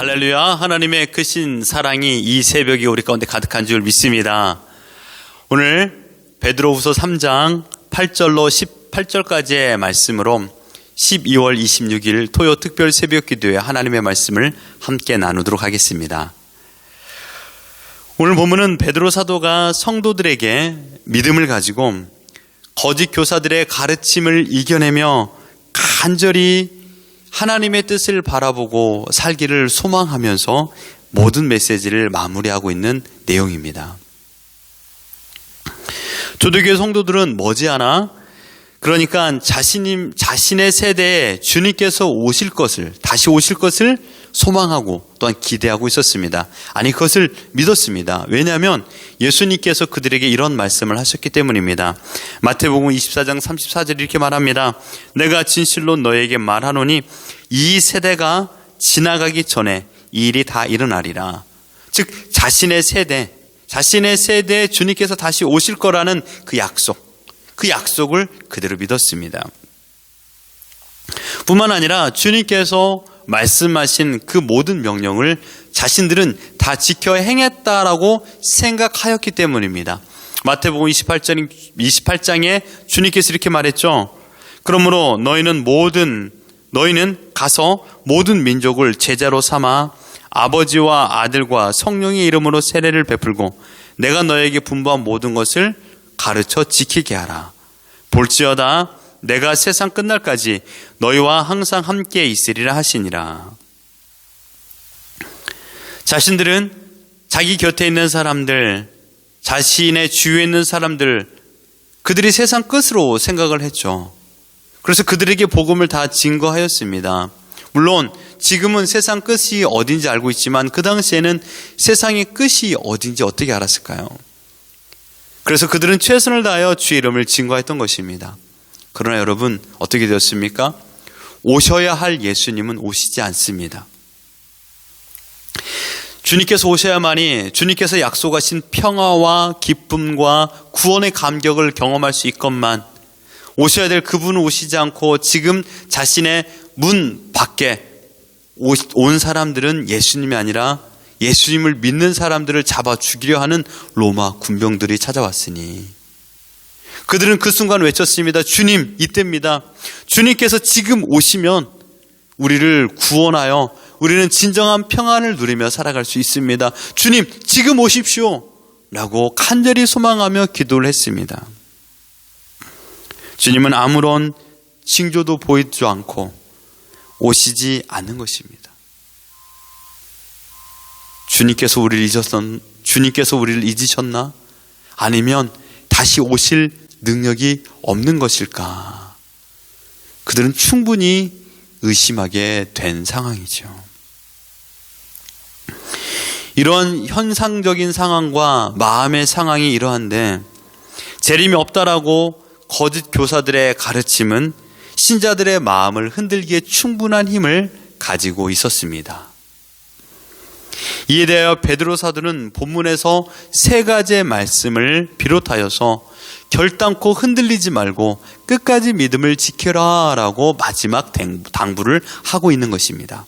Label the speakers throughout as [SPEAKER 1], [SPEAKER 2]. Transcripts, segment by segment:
[SPEAKER 1] 할렐루야. 하나님의 크신 사랑이 이 새벽에 우리 가운데 가득한 줄 믿습니다. 오늘 베드로후서 3장 8절로 18절까지의 말씀으로 12월 26일 토요 특별 새벽 기도에 하나님의 말씀을 함께 나누도록 하겠습니다. 오늘 본문은 베드로 사도가 성도들에게 믿음을 가지고 거짓 교사들의 가르침을 이겨내며 간절히 하나님의 뜻을 바라보고 살기를 소망하면서 모든 메시지를 마무리하고 있는 내용입니다. 초대교회 성도들은 머지않아 그러니까 자신의 세대에 주님께서 다시 오실 것을 소망하고 또한 기대하고 있었습니다. 아니, 그것을 믿었습니다. 왜냐하면 예수님께서 그들에게 이런 말씀을 하셨기 때문입니다. 마태복음 24장 34절 이렇게 말합니다. 내가 진실로 너에게 말하노니 이 세대가 지나가기 전에 이 일이 다 일어나리라. 즉 자신의 세대에 주님께서 다시 오실 거라는 그 약속을 그대로 믿었습니다. 뿐만 아니라 주님께서 말씀하신 그 모든 명령을 자신들은 다 지켜 행했다라고 생각하였기 때문입니다. 마태복음 28장에 주님께서 이렇게 말했죠. 그러므로 너희는 가서 모든 민족을 제자로 삼아 아버지와 아들과 성령의 이름으로 세례를 베풀고 내가 너에게 분부한 모든 것을 가르쳐 지키게 하라. 볼지어다 내가 세상 끝날까지 너희와 항상 함께 있으리라 하시니라. 자신들은 자기 곁에 있는 사람들, 자신의 주위에 있는 사람들, 그들이 세상 끝으로 생각을 했죠. 그래서 그들에게 복음을 다 증거하였습니다. 물론 지금은 세상 끝이 어딘지 알고 있지만 그 당시에는 세상의 끝이 어딘지 어떻게 알았을까요? 그래서 그들은 최선을 다하여 주의 이름을 증거했던 것입니다. 그러나 여러분 어떻게 되었습니까? 오셔야 할 예수님은 오시지 않습니다. 주님께서 오셔야만이 주님께서 약속하신 평화와 기쁨과 구원의 감격을 경험할 수 있건만 오셔야 될 그분은 오시지 않고 지금 자신의 문 밖에 온 사람들은 예수님이 아니라 예수님을 믿는 사람들을 잡아 죽이려 하는 로마 군병들이 찾아왔으니 그들은 그 순간 외쳤습니다. 주님, 이때입니다. 주님께서 지금 오시면 우리를 구원하여 우리는 진정한 평안을 누리며 살아갈 수 있습니다. 주님, 지금 오십시오 라고 간절히 소망하며 기도를 했습니다. 주님은 아무런 징조도 보이지 않고 오시지 않는 것입니다. 주님께서 우리를 잊으셨나? 아니면 다시 오실 능력이 없는 것일까? 그들은 충분히 의심하게 된 상황이죠. 이런 현상적인 상황과 마음의 상황이 이러한데 재림이 없다라고 거짓 교사들의 가르침은 신자들의 마음을 흔들기에 충분한 힘을 가지고 있었습니다. 이에 대하여 베드로 사도는 본문에서 세 가지의 말씀을 비롯하여서 결단코 흔들리지 말고 끝까지 믿음을 지켜라 라고 마지막 당부를 하고 있는 것입니다.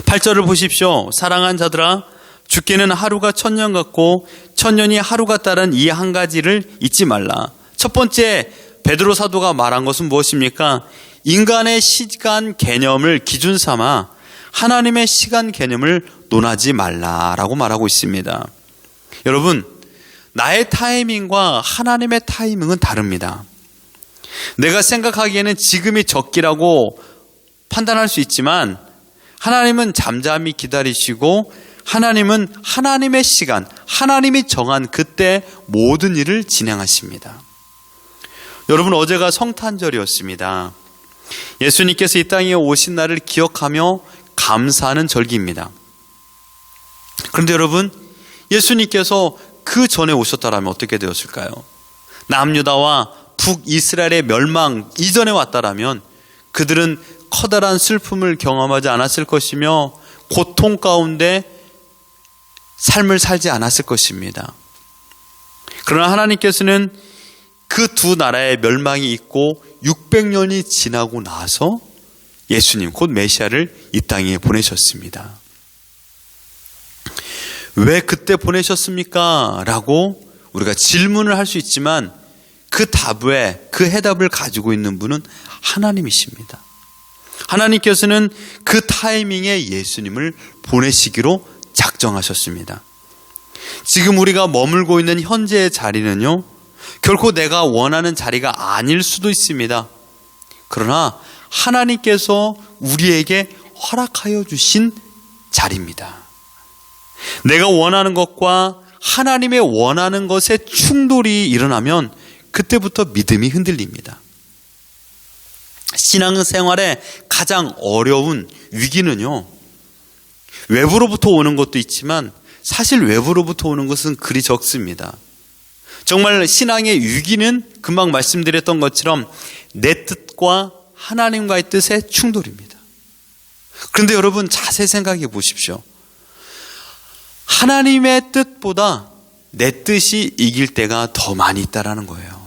[SPEAKER 1] 8절을 보십시오. 사랑한 자들아, 죽기는 하루가 천년 같고 천년이 하루 같다는 이 한 가지를 잊지 말라. 첫 번째 베드로 사도가 말한 것은 무엇입니까? 인간의 시간 개념을 기준 삼아 하나님의 시간 개념을 논하지 말라라고 말하고 있습니다. 여러분, 나의 타이밍과 하나님의 타이밍은 다릅니다. 내가 생각하기에는 지금이 적기라고 판단할 수 있지만 하나님은 잠잠히 기다리시고 하나님은 하나님의 시간, 하나님이 정한 그때 모든 일을 진행하십니다. 여러분, 어제가 성탄절이었습니다. 예수님께서 이 땅에 오신 날을 기억하며 감사하는 절기입니다. 그런데 여러분, 예수님께서 그 전에 오셨다라면 어떻게 되었을까요? 남유다와 북이스라엘의 멸망 이전에 왔다라면 그들은 커다란 슬픔을 경험하지 않았을 것이며 고통 가운데 삶을 살지 않았을 것입니다. 그러나 하나님께서는 그 두 나라의 멸망이 있고 600년이 지나고 나서 예수님 곧 메시아를 이 땅에 보내셨습니다. 왜 그때 보내셨습니까? 라고 우리가 질문을 할 수 있지만 그 해답을 가지고 있는 분은 하나님이십니다. 하나님께서는 그 타이밍에 예수님을 보내시기로 작정하셨습니다. 지금 우리가 머물고 있는 현재의 자리는요, 결코 내가 원하는 자리가 아닐 수도 있습니다. 그러나 하나님께서 우리에게 허락하여 주신 자리입니다. 내가 원하는 것과 하나님의 원하는 것의 충돌이 일어나면 그때부터 믿음이 흔들립니다. 신앙생활의 가장 어려운 위기는요, 외부로부터 오는 것도 있지만 사실 외부로부터 오는 것은 그리 적습니다. 정말 신앙의 위기는 금방 말씀드렸던 것처럼 내 뜻과 하나님과의 뜻의 충돌입니다. 그런데 여러분 자세히 생각해 보십시오. 하나님의 뜻보다 내 뜻이 이길 때가 더 많이 있다라는 거예요.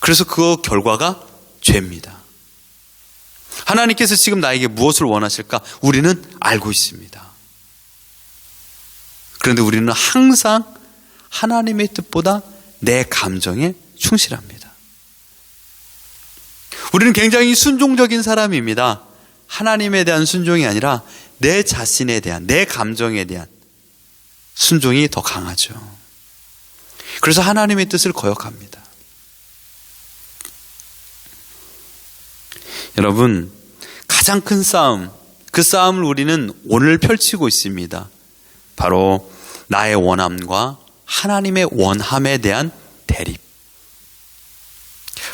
[SPEAKER 1] 그래서 그 결과가 죄입니다. 하나님께서 지금 나에게 무엇을 원하실까? 우리는 알고 있습니다. 그런데 우리는 항상 하나님의 뜻보다 내 감정에 충실합니다. 우리는 굉장히 순종적인 사람입니다. 하나님에 대한 순종이 아니라 내 자신에 대한, 내 감정에 대한 순종이 더 강하죠. 그래서 하나님의 뜻을 거역합니다. 여러분, 가장 큰 싸움, 그 싸움을 우리는 오늘 펼치고 있습니다. 바로 나의 원함과 하나님의 원함에 대한 대립.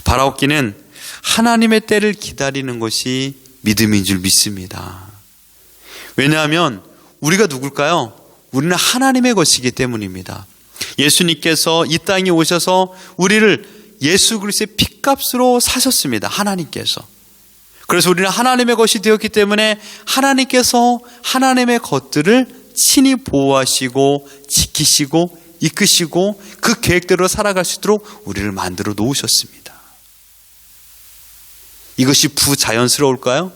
[SPEAKER 1] 바라옵기는 하나님의 때를 기다리는 것이 믿음인 줄 믿습니다. 왜냐하면 우리가 누굴까요? 우리는 하나님의 것이기 때문입니다. 예수님께서 이 땅에 오셔서 우리를 예수 그리스도의 핏값으로 사셨습니다. 하나님께서. 그래서 우리는 하나님의 것이 되었기 때문에 하나님께서 하나님의 것들을 친히 보호하시고 지키시고 이끄시고 그 계획대로 살아갈 수 있도록 우리를 만들어 놓으셨습니다. 이것이 부자연스러울까요?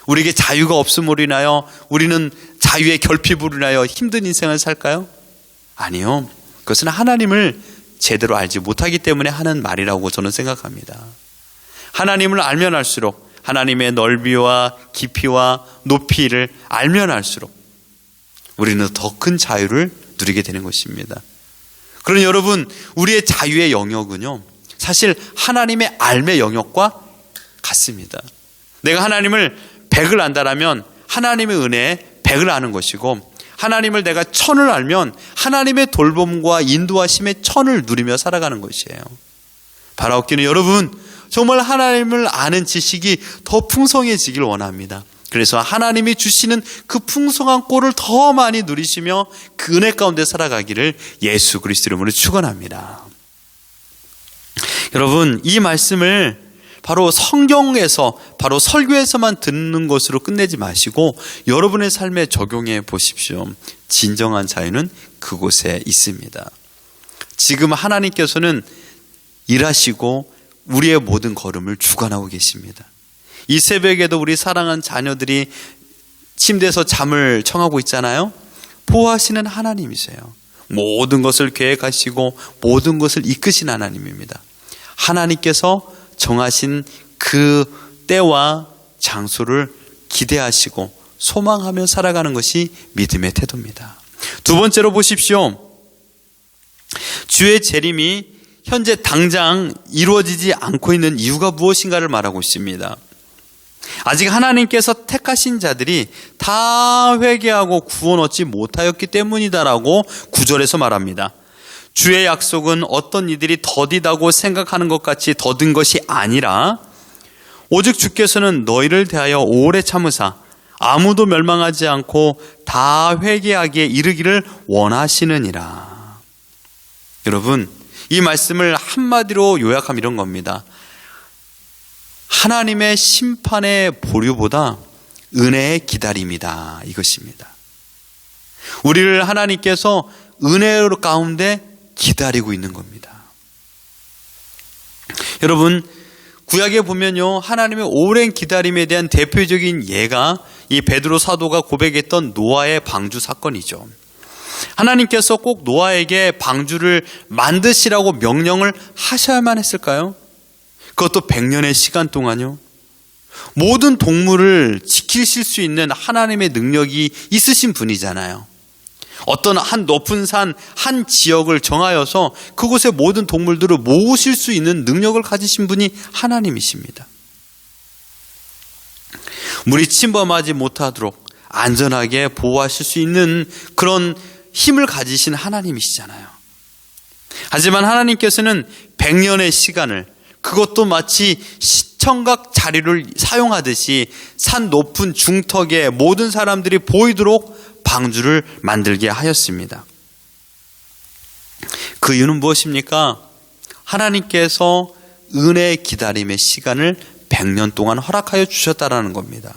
[SPEAKER 1] 우리에게 자유가 없음으로 인하여 우리는 자유의 결핍으로 인하여 힘든 인생을 살까요? 아니요. 그것은 하나님을 제대로 알지 못하기 때문에 하는 말이라고 저는 생각합니다. 하나님을 알면 알수록, 하나님의 넓이와 깊이와 높이를 알면 알수록 우리는 더 큰 자유를 누리게 되는 것입니다. 그러니 여러분, 우리의 자유의 영역은요, 사실 하나님의 알의 영역과 같습니다. 내가 하나님을 100을 안다라면 하나님의 은혜에 100을 아는 것이고, 하나님을 내가 1000을 알면 하나님의 돌봄과 인도하심의 1000을 누리며 살아가는 것이에요. 바라옵기는 여러분, 정말 하나님을 아는 지식이 더 풍성해지길 원합니다. 그래서 하나님이 주시는 그 풍성한 꼴을 더 많이 누리시며 그 은혜 가운데 살아가기를 예수 그리스도 이름으로 축원합니다. 여러분, 이 말씀을 바로 성경에서, 바로 설교에서만 듣는 것으로 끝내지 마시고 여러분의 삶에 적용해 보십시오. 진정한 자유는 그곳에 있습니다. 지금 하나님께서는 일하시고 우리의 모든 걸음을 주관하고 계십니다. 이 새벽에도 우리 사랑하는 자녀들이 침대에서 잠을 청하고 있잖아요. 보호하시는 하나님이세요. 모든 것을 계획하시고 모든 것을 이끄신 하나님입니다. 하나님께서 정하신 그 때와 장소를 기대하시고 소망하며 살아가는 것이 믿음의 태도입니다. 두 번째로 보십시오. 주의 재림이 현재 당장 이루어지지 않고 있는 이유가 무엇인가를 말하고 있습니다. 아직 하나님께서 택하신 자들이 다 회개하고 구원 얻지 못하였기 때문이다라고 9절에서 말합니다. 주의 약속은 어떤 이들이 더디다고 생각하는 것 같이 더딘 것이 아니라 오직 주께서는 너희를 대하여 오래 참으사 아무도 멸망하지 않고 다 회개하기에 이르기를 원하시느니라. 여러분, 이 말씀을 한마디로 요약하면 이런 겁니다. 하나님의 심판의 보류보다 은혜의 기다림이다, 이것입니다. 우리를 하나님께서 은혜 가운데 기다리고 있는 겁니다. 여러분, 구약에 보면요, 하나님의 오랜 기다림에 대한 대표적인 예가 이 베드로 사도가 고백했던 노아의 방주 사건이죠. 하나님께서 꼭 노아에게 방주를 만드시라고 명령을 하셔야만 했을까요? 그것도 100년의 시간 동안요. 모든 동물을 지키실 수 있는 하나님의 능력이 있으신 분이잖아요. 어떤 한 높은 산, 한 지역을 정하여서 그곳의 모든 동물들을 모으실 수 있는 능력을 가지신 분이 하나님이십니다. 물이 침범하지 못하도록 안전하게 보호하실 수 있는 그런 힘을 가지신 하나님이시잖아요. 하지만 하나님께서는 100년의 시간을, 그것도 마치 시청각 자리를 사용하듯이 산 높은 중턱에 모든 사람들이 보이도록 방주를 만들게 하였습니다. 그 이유는 무엇입니까? 하나님께서 은혜의 기다림의 시간을 100년 동안 허락하여 주셨다라는 겁니다.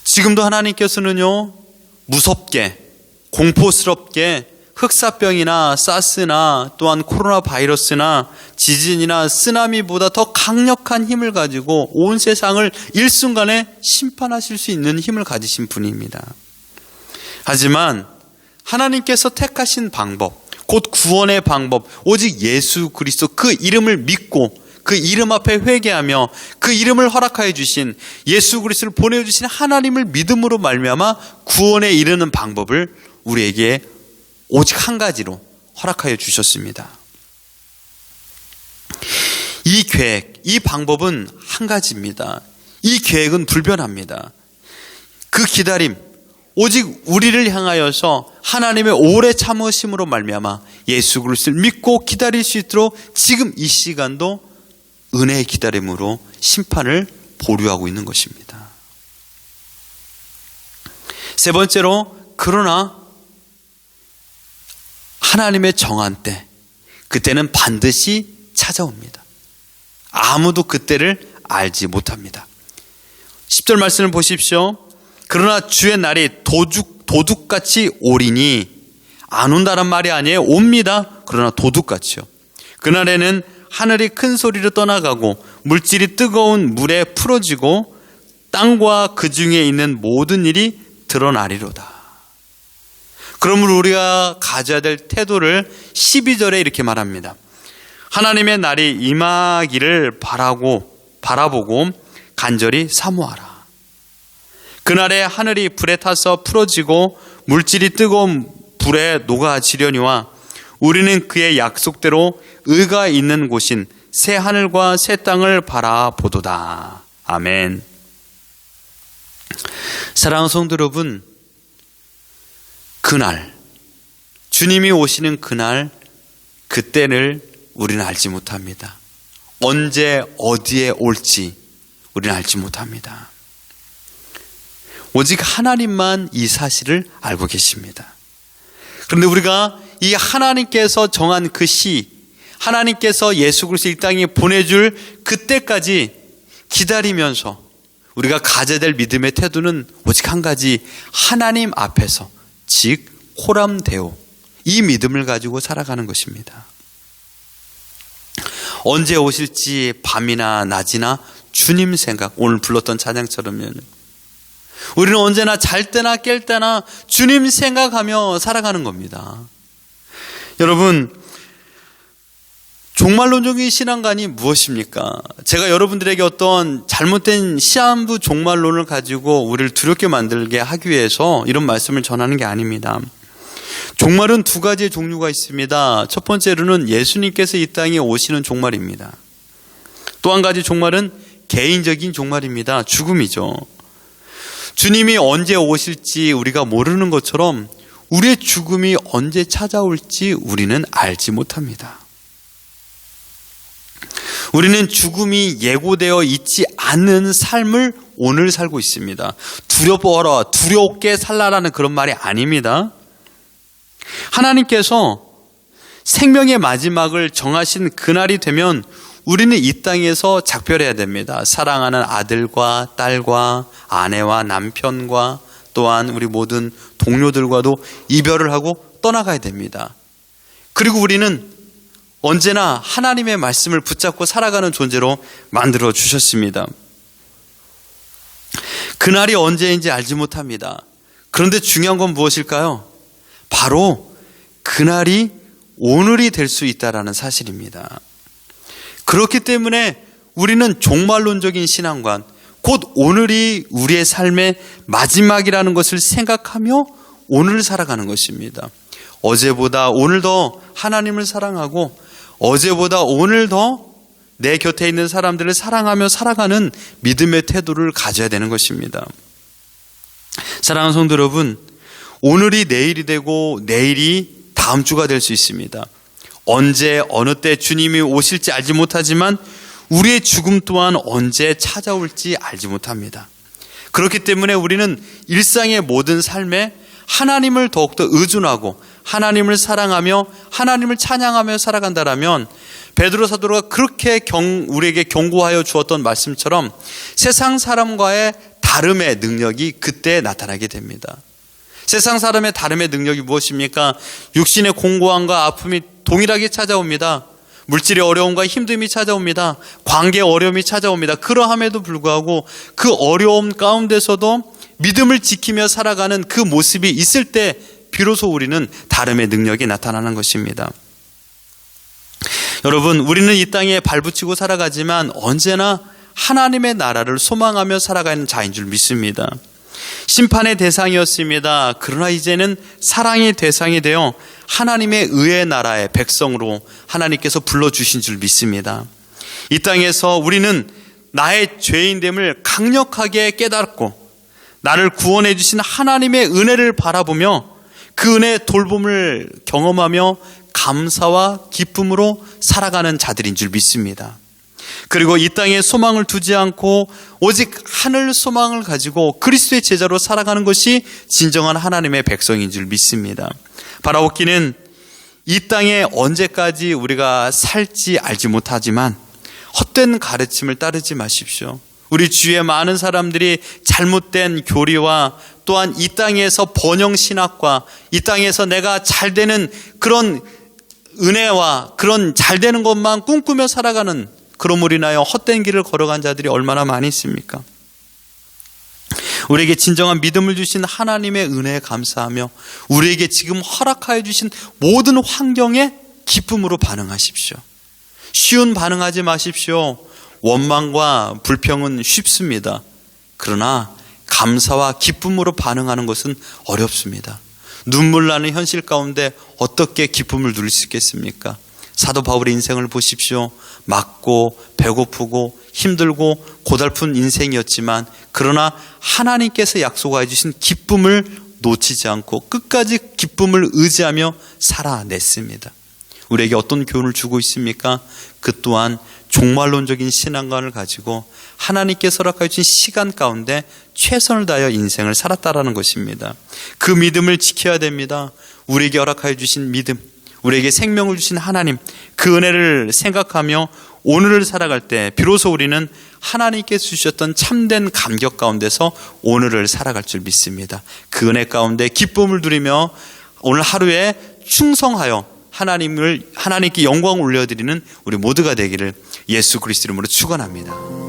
[SPEAKER 1] 지금도 하나님께서는요, 무섭게, 공포스럽게 흑사병이나 사스나 또한 코로나 바이러스나 지진이나 쓰나미보다 더 강력한 힘을 가지고 온 세상을 일순간에 심판하실 수 있는 힘을 가지신 분입니다. 하지만 하나님께서 택하신 방법, 곧 구원의 방법, 오직 예수 그리스도 그 이름을 믿고 그 이름 앞에 회개하며 그 이름을 허락하여 주신 예수 그리스도를 보내주신 하나님을 믿음으로 말미암아 구원에 이르는 방법을 우리에게 오직 한 가지로 허락하여 주셨습니다. 이 계획, 이 방법은 한 가지입니다. 이 계획은 불변합니다. 그 기다림, 오직 우리를 향하여서 하나님의 오래 참으심으로 말미암아 예수 그리스도를 믿고 기다릴 수 있도록 지금 이 시간도 은혜의 기다림으로 심판을 보류하고 있는 것입니다. 세 번째로, 그러나 하나님의 정한 때, 그때는 반드시 찾아옵니다. 아무도 그때를 알지 못합니다. 10절 말씀을 보십시오. 그러나 주의 날이 도둑같이 오리니, 안 온다란 말이 아니에요. 옵니다. 그러나 도둑같이요. 그날에는 하늘이 큰 소리로 떠나가고 물질이 뜨거운 물에 풀어지고 땅과 그 중에 있는 모든 일이 드러나리로다. 그러므로 우리가 가져야 될 태도를 12절에 이렇게 말합니다. 하나님의 날이 임하기를 바라보고 간절히 사모하라. 그날에 하늘이 불에 타서 풀어지고 물질이 뜨거운 불에 녹아지려니와 우리는 그의 약속대로 의가 있는 곳인 새 하늘과 새 땅을 바라보도다. 아멘. 사랑하는 성도 여러분, 그날, 주님이 오시는 그날, 그때를 우리는 알지 못합니다. 언제 어디에 올지 우리는 알지 못합니다. 오직 하나님만 이 사실을 알고 계십니다. 그런데 우리가 이 하나님께서 정한 그 시, 하나님께서 예수 그리스도 이 땅에 보내줄 그때까지 기다리면서 우리가 가져야 될 믿음의 태도는 오직 한 가지, 하나님 앞에서, 즉 호람데오, 이 믿음을 가지고 살아가는 것입니다. 언제 오실지 밤이나 낮이나 주님 생각, 오늘 불렀던 찬양처럼요, 우리는 언제나 잘 때나 깰 때나 주님 생각하며 살아가는 겁니다. 여러분, 종말론적인 신앙관이 무엇입니까? 제가 여러분들에게 어떤 잘못된 시한부 종말론을 가지고 우리를 두렵게 만들게 하기 위해서 이런 말씀을 전하는 게 아닙니다. 종말은 두 가지의 종류가 있습니다. 첫 번째로는 예수님께서 이 땅에 오시는 종말입니다. 또 한 가지 종말은 개인적인 종말입니다. 죽음이죠. 주님이 언제 오실지 우리가 모르는 것처럼 우리의 죽음이 언제 찾아올지 우리는 알지 못합니다. 우리는 죽음이 예고되어 있지 않는 삶을 오늘 살고 있습니다. 두려워라, 두렵게 살라라는 그런 말이 아닙니다. 하나님께서 생명의 마지막을 정하신 그날이 되면 우리는 이 땅에서 작별해야 됩니다. 사랑하는 아들과 딸과 아내와 남편과 또한 우리 모든 동료들과도 이별을 하고 떠나가야 됩니다. 그리고 우리는 언제나 하나님의 말씀을 붙잡고 살아가는 존재로 만들어 주셨습니다. 그날이 언제인지 알지 못합니다. 그런데 중요한 건 무엇일까요? 바로 그날이 오늘이 될 수 있다는 사실입니다. 그렇기 때문에 우리는 종말론적인 신앙관, 곧 오늘이 우리의 삶의 마지막이라는 것을 생각하며 오늘을 살아가는 것입니다. 어제보다 오늘 더 하나님을 사랑하고 어제보다 오늘 더 내 곁에 있는 사람들을 사랑하며 살아가는 믿음의 태도를 가져야 되는 것입니다. 사랑하는 성도 여러분, 오늘이 내일이 되고 내일이 다음 주가 될 수 있습니다. 언제 어느 때 주님이 오실지 알지 못하지만 우리의 죽음 또한 언제 찾아올지 알지 못합니다. 그렇기 때문에 우리는 일상의 모든 삶에 하나님을 더욱더 의존하고 하나님을 사랑하며 하나님을 찬양하며 살아간다라면 베드로 사도가 그렇게 우리에게 경고하여 주었던 말씀처럼 세상 사람과의 다름의 능력이 그때 나타나게 됩니다. 세상 사람의 다름의 능력이 무엇입니까? 육신의 공고함과 아픔이 동일하게 찾아옵니다. 물질의 어려움과 힘듦이 찾아옵니다. 관계의 어려움이 찾아옵니다. 그러함에도 불구하고 그 어려움 가운데서도 믿음을 지키며 살아가는 그 모습이 있을 때 비로소 우리는 다름의 능력이 나타나는 것입니다. 여러분, 우리는 이 땅에 발붙이고 살아가지만 언제나 하나님의 나라를 소망하며 살아가는 자인 줄 믿습니다. 심판의 대상이었습니다. 그러나 이제는 사랑의 대상이 되어 하나님의 의의 나라의 백성으로 하나님께서 불러주신 줄 믿습니다. 이 땅에서 우리는 나의 죄인됨을 강력하게 깨닫고 나를 구원해 주신 하나님의 은혜를 바라보며 그 은혜의 돌봄을 경험하며 감사와 기쁨으로 살아가는 자들인 줄 믿습니다. 그리고 이 땅에 소망을 두지 않고 오직 하늘 소망을 가지고 그리스도의 제자로 살아가는 것이 진정한 하나님의 백성인 줄 믿습니다. 바라옵기는 이 땅에 언제까지 우리가 살지 알지 못하지만 헛된 가르침을 따르지 마십시오. 우리 주위에 많은 사람들이 잘못된 교리와 또한 이 땅에서 번영 신학과 이 땅에서 내가 잘 되는 그런 은혜와 그런 잘 되는 것만 꿈꾸며 살아가는 그러므로 인하여 헛된 길을 걸어간 자들이 얼마나 많이 있습니까? 우리에게 진정한 믿음을 주신 하나님의 은혜에 감사하며 우리에게 지금 허락하여 주신 모든 환경에 기쁨으로 반응하십시오. 쉬운 반응하지 마십시오. 원망과 불평은 쉽습니다. 그러나 감사와 기쁨으로 반응하는 것은 어렵습니다. 눈물 나는 현실 가운데 어떻게 기쁨을 누릴 수 있겠습니까? 사도 바울의 인생을 보십시오. 맞고 배고프고 힘들고 고달픈 인생이었지만 그러나 하나님께서 약속하여 주신 기쁨을 놓치지 않고 끝까지 기쁨을 의지하며 살아냈습니다. 우리에게 어떤 교훈을 주고 있습니까? 그 또한 종말론적인 신앙관을 가지고 하나님께서 허락하여 주신 시간 가운데 최선을 다하여 인생을 살았다라는 것입니다. 그 믿음을 지켜야 됩니다. 우리에게 허락하여 주신 믿음, 우리에게 생명을 주신 하나님, 그 은혜를 생각하며 오늘을 살아갈 때 비로소 우리는 하나님께서 주셨던 참된 감격 가운데서 오늘을 살아갈 줄 믿습니다. 그 은혜 가운데 기쁨을 누리며 오늘 하루에 충성하여 하나님께 영광을 올려드리는 우리 모두가 되기를 예수 그리스도 이름으로 축원합니다.